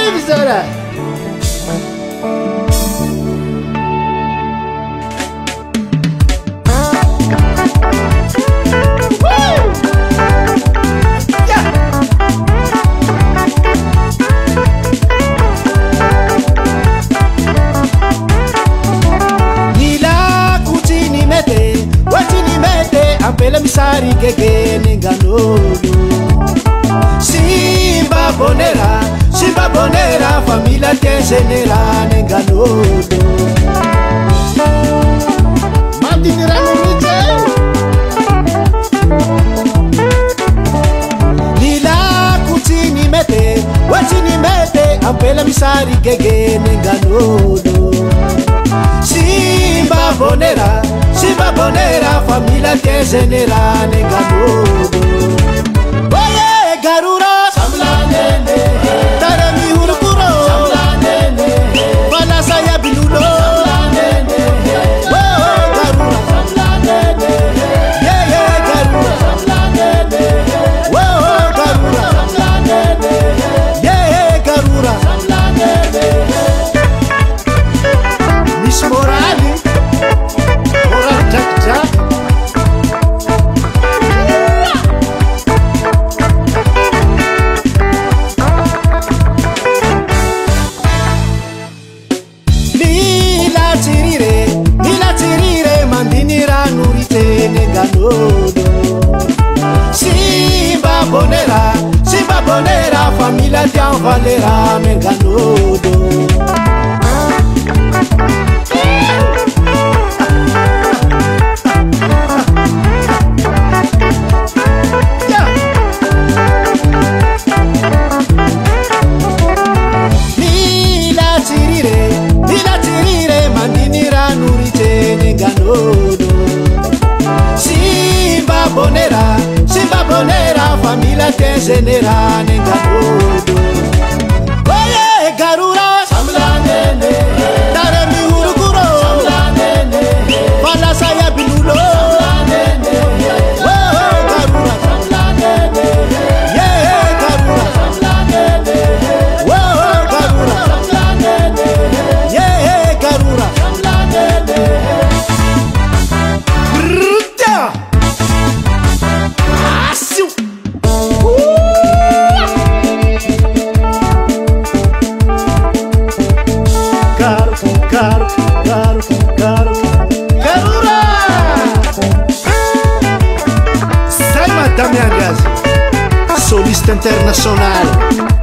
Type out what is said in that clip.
Olivizara. Apela misari gege ninganolo Simba bonera família te genera ninganolo Mandinira no miche Nila kutini mete watini mete apela misari gege ninganolo Simba bonera família te genera ninganolo Oye garura samlanene Tare mi hurukuro samlanene Bala saya bilulo samlanene Oh garura samlanene Yeah garura samlanene Oh garura samlanene Yeah garura samlanene Miss Morali Simba bonera família te valera menganudo Mila tirire mandinira nurite menganudo Simba bonera família te genera ninganudo Oye garura samlanene Tare mi hurukuro samlanene Bala saya bilulo samlanene Oh garura samlanene Yeah garura samlanene Oh garura samlanene Yeah garura samlanene Garura Sai Madame Agazi Solista internacional